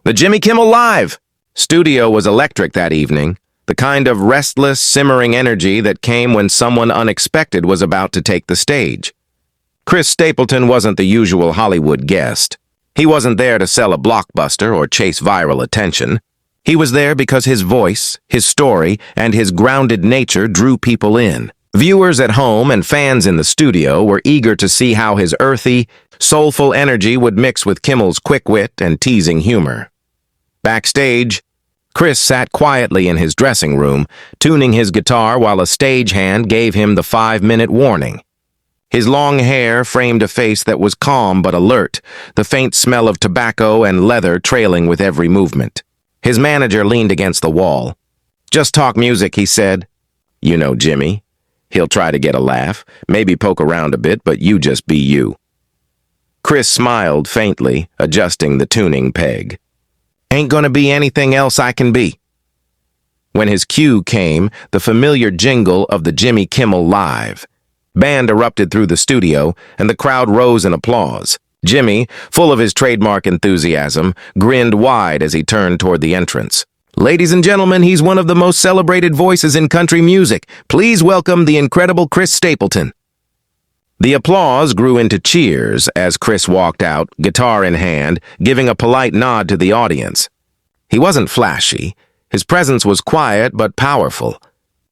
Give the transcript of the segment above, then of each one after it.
The Jimmy Kimmel Live! Studio was electric that evening, the kind of restless, simmering energy that came when someone unexpected was about to take the stage. Chris Stapleton wasn't the usual Hollywood guest. He wasn't there to sell a blockbuster or chase viral attention. He was there because his voice, his story, and his grounded nature drew people in. Viewers at home and fans in the studio were eager to see how his earthy, soulful energy would mix with Kimmel's quick wit and teasing humor. Backstage, Chris sat quietly in his dressing room, tuning his guitar while a stagehand gave him the 5-minute warning. His long hair framed a face that was calm but alert, the faint smell of tobacco and leather trailing with every movement. His manager leaned against the wall. "Just talk music," he said. "You know Jimmy. He'll try to get a laugh, maybe poke around a bit, but you just be you." Chris smiled faintly, adjusting the tuning peg. "Ain't gonna be anything else I can be." When his cue came, the familiar jingle of the Jimmy Kimmel Live. Band erupted through the studio, and the crowd rose in applause. Jimmy, full of his trademark enthusiasm, grinned wide as he turned toward the entrance. "Ladies and gentlemen, he's one of the most celebrated voices in country music. Please welcome the incredible Chris Stapleton." The applause grew into cheers as Chris walked out, guitar in hand, giving a polite nod to the audience. He wasn't flashy. His presence was quiet but powerful.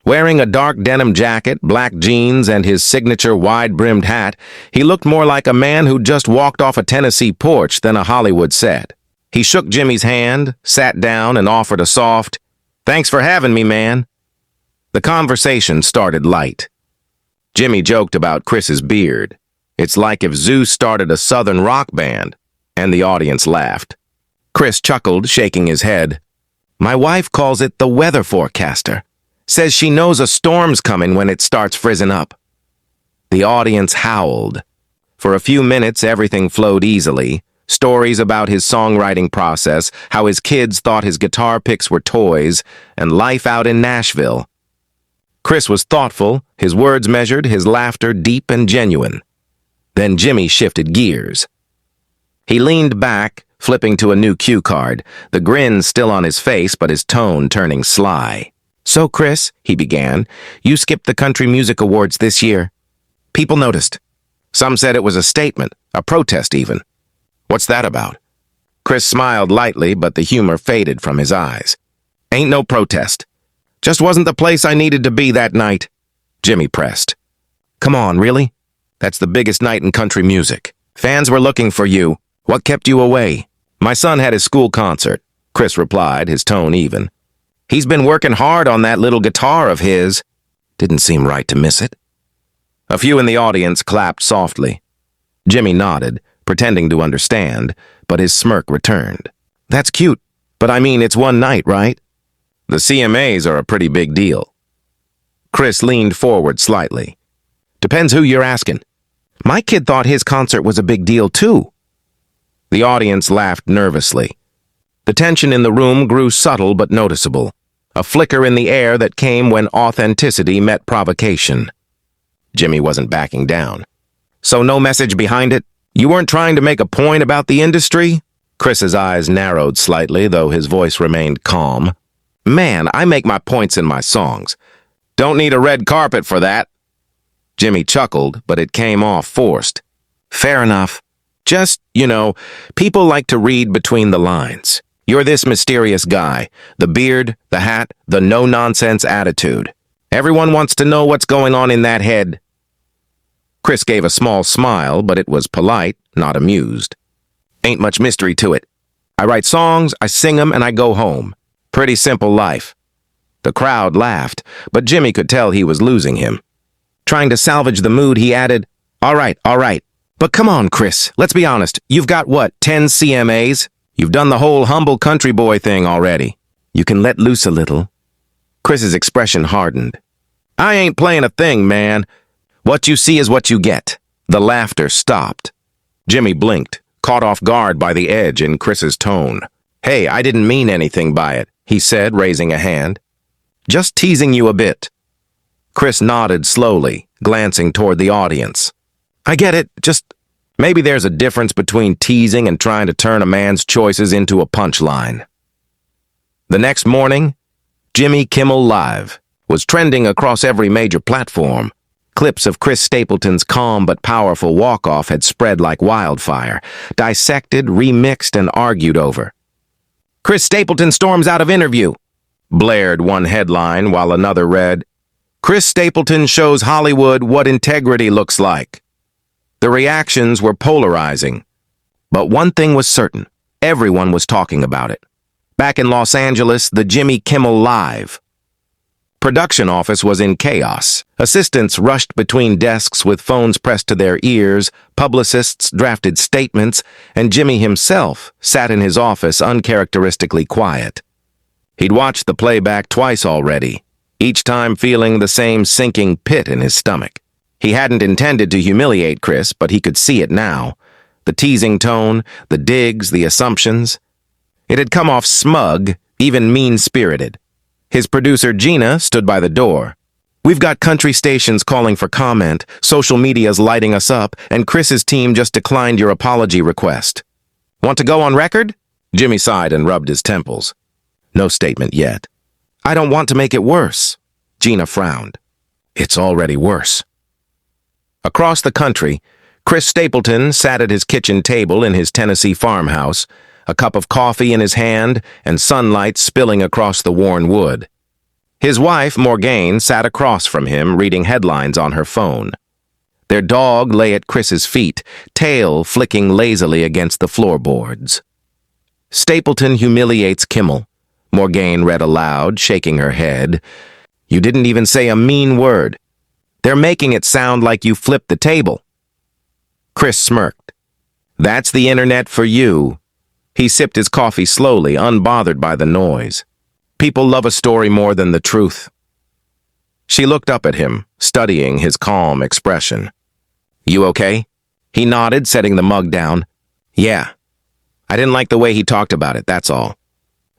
Wearing a dark denim jacket, black jeans, and his signature wide-brimmed hat, he looked more like a man who'd just walked off a Tennessee porch than a Hollywood set. He shook Jimmy's hand, sat down, and offered a soft, "Thanks for having me, man." The conversation started light. Jimmy joked about Chris's beard. It's like if Zeus started a southern rock band, and the audience laughed. Chris chuckled, shaking his head. "My wife calls it the weather forecaster. Says she knows a storm's coming when it starts frizzing up." The audience howled. For a few minutes, everything flowed easily. Stories about his songwriting process, how his kids thought his guitar picks were toys, and life out in Nashville. Chris was thoughtful, his words measured, his laughter deep and genuine. Then Jimmy shifted gears. He leaned back, flipping to a new cue card, the grin still on his face but his tone turning sly. "So, Chris," he began, "you skipped the Country Music Awards this year. People noticed. Some said it was a statement, a protest even. What's that about?" Chris smiled lightly, but the humor faded from his eyes. "Ain't no protest. Just wasn't the place I needed to be that night." Jimmy pressed. "Come on, really? That's the biggest night in country music. Fans were looking for you. What kept you away?" "My son had his school concert," Chris replied, his tone even. "He's been working hard on that little guitar of his." Didn't seem right to miss it. A few in the audience clapped softly. Jimmy nodded, pretending to understand, but his smirk returned. "That's cute, but I mean it's one night, right? The CMAs are a pretty big deal." Chris leaned forward slightly. "Depends who you're asking. My kid thought his concert was a big deal too." The audience laughed nervously. The tension in the room grew subtle but noticeable, a flicker in the air that came when authenticity met provocation. Jimmy wasn't backing down. "So no message behind it? You weren't trying to make a point about the industry?" Chris's eyes narrowed slightly, though his voice remained calm. "Man, I make my points in my songs. Don't need a red carpet for that." Jimmy chuckled, but it came off forced. "Fair enough. Just, people like to read between the lines. You're this mysterious guy, the beard, the hat, the no-nonsense attitude. Everyone wants to know what's going on in that head." Chris gave a small smile, but it was polite, not amused. "Ain't much mystery to it. I write songs, I sing 'em, and I go home. Pretty simple life." The crowd laughed, but Jimmy could tell he was losing him. Trying to salvage the mood, he added, all right. But come on, Chris, let's be honest. You've got, 10 CMAs? You've done the whole humble country boy thing already. You can let loose a little." Chris's expression hardened. "I ain't playing a thing, man. What you see is what you get." The laughter stopped. Jimmy blinked, caught off guard by the edge in Chris's tone. "Hey, I didn't mean anything by it," he said, raising a hand. "Just teasing you a bit." Chris nodded slowly, glancing toward the audience. "I get it. Just Maybe there's a difference between teasing and trying to turn a man's choices into a punchline. The next morning, Jimmy Kimmel Live was trending across every major platform. Clips of Chris Stapleton's calm but powerful walk-off had spread like wildfire, dissected, remixed, and argued over. "Chris Stapleton storms out of interview," blared one headline, while another read, "Chris Stapleton shows Hollywood what integrity looks like." The reactions were polarizing, but one thing was certain: everyone was talking about it. Back in Los Angeles, the Jimmy Kimmel Live production office was in chaos. Assistants rushed between desks with phones pressed to their ears, publicists drafted statements, and Jimmy himself sat in his office uncharacteristically quiet. He'd watched the playback twice already, each time feeling the same sinking pit in his stomach. He hadn't intended to humiliate Chris, but he could see it now. The teasing tone, the digs, the assumptions. It had come off smug, even mean-spirited. His producer, Gina, stood by the door. "We've got country stations calling for comment, social media's lighting us up, and Chris's team just declined your apology request." "Want to go on record?" Jimmy sighed and rubbed his temples. No statement yet. "I don't want to make it worse." Gina frowned. "It's already worse." Across the country, Chris Stapleton sat at his kitchen table in his Tennessee farmhouse, a cup of coffee in his hand and sunlight spilling across the worn wood. His wife, Morgane, sat across from him, reading headlines on her phone. Their dog lay at Chris's feet, tail flicking lazily against the floorboards. "Stapleton humiliates Kimmel," Morgane read aloud, shaking her head. "You didn't even say a mean word. They're making it sound like you flipped the table." Chris smirked. "That's the internet for you." He sipped his coffee slowly, unbothered by the noise. People love a story more than the truth. She looked up at him, studying his calm expression. "You okay?" He nodded, setting the mug down. "Yeah. I didn't like the way he talked about it, that's all.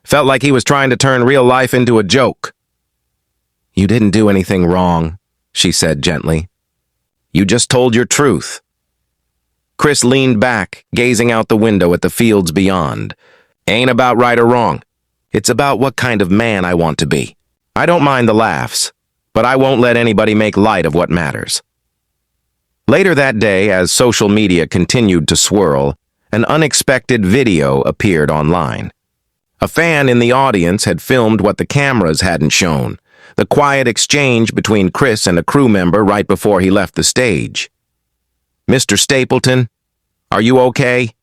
Felt like he was trying to turn real life into a joke." "You didn't do anything wrong," she said gently. "You just told your truth." Chris leaned back, gazing out the window at the fields beyond. "Ain't about right or wrong. It's about what kind of man I want to be. I don't mind the laughs, but I won't let anybody make light of what matters." Later that day, as social media continued to swirl, an unexpected video appeared online. A fan in the audience had filmed what the cameras hadn't shown, the quiet exchange between Chris and a crew member right before he left the stage. "Mr. Stapleton, are you okay?"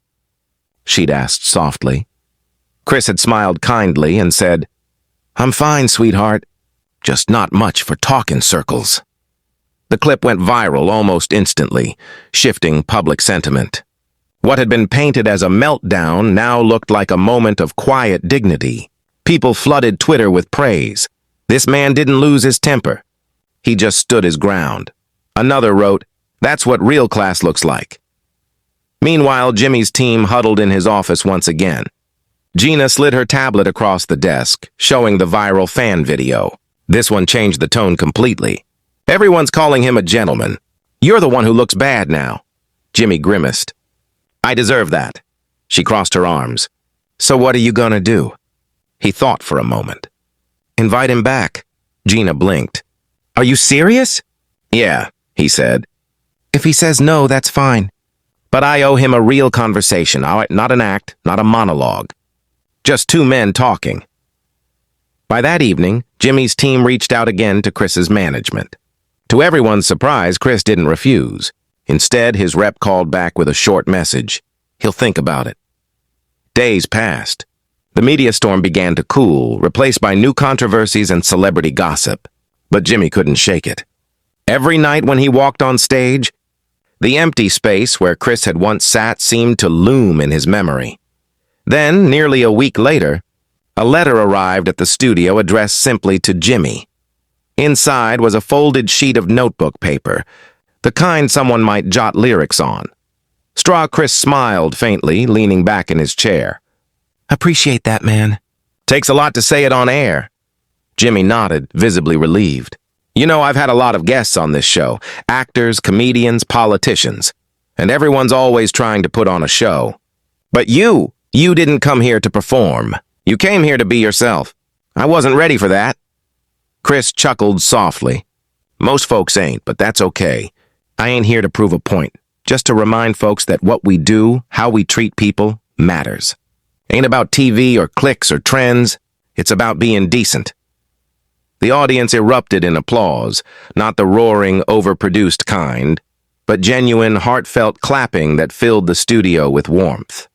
she'd asked softly. Chris had smiled kindly and said, "I'm fine, sweetheart. Just not much for talking circles." The clip went viral almost instantly, shifting public sentiment. What had been painted as a meltdown now looked like a moment of quiet dignity. People flooded Twitter with praise. This man didn't lose his temper. He just stood his ground. Another wrote, "That's what real class looks like." Meanwhile, Jimmy's team huddled in his office once again. Gina slid her tablet across the desk, showing the viral fan video. This one changed the tone completely. "Everyone's calling him a gentleman. You're the one who looks bad now." Jimmy grimaced. "I deserve that." She crossed her arms. "So what are you gonna do?" He thought for a moment. "Invite him back." Gina blinked. "Are you serious?" "Yeah," he said. "If he says no, that's fine. But I owe him a real conversation, not an act, not a monologue. Just two men talking." By that evening, Jimmy's team reached out again to Chris's management. To everyone's surprise, Chris didn't refuse. Instead, his rep called back with a short message. He'll think about it. Days passed. The media storm began to cool, replaced by new controversies and celebrity gossip. But Jimmy couldn't shake it. Every night when he walked on stage, the empty space where Chris had once sat seemed to loom in his memory. Then, nearly a week later, a letter arrived at the studio addressed simply to Jimmy. Inside was a folded sheet of notebook paper, the kind someone might jot lyrics on. Straw Chris smiled faintly, leaning back in his chair. "Appreciate that, man. Takes a lot to say it on air." Jimmy nodded, visibly relieved. "You know, I've had a lot of guests on this show. Actors, comedians, politicians. and everyone's always trying to put on a show. But you didn't come here to perform. You came here to be yourself. I wasn't ready for that." Chris chuckled softly. "Most folks ain't, but that's okay. I ain't here to prove a point, just to remind folks that what we do, how we treat people, matters. Ain't about TV or clicks or trends. It's about being decent." The audience erupted in applause, not the roaring, overproduced kind, but genuine, heartfelt clapping that filled the studio with warmth.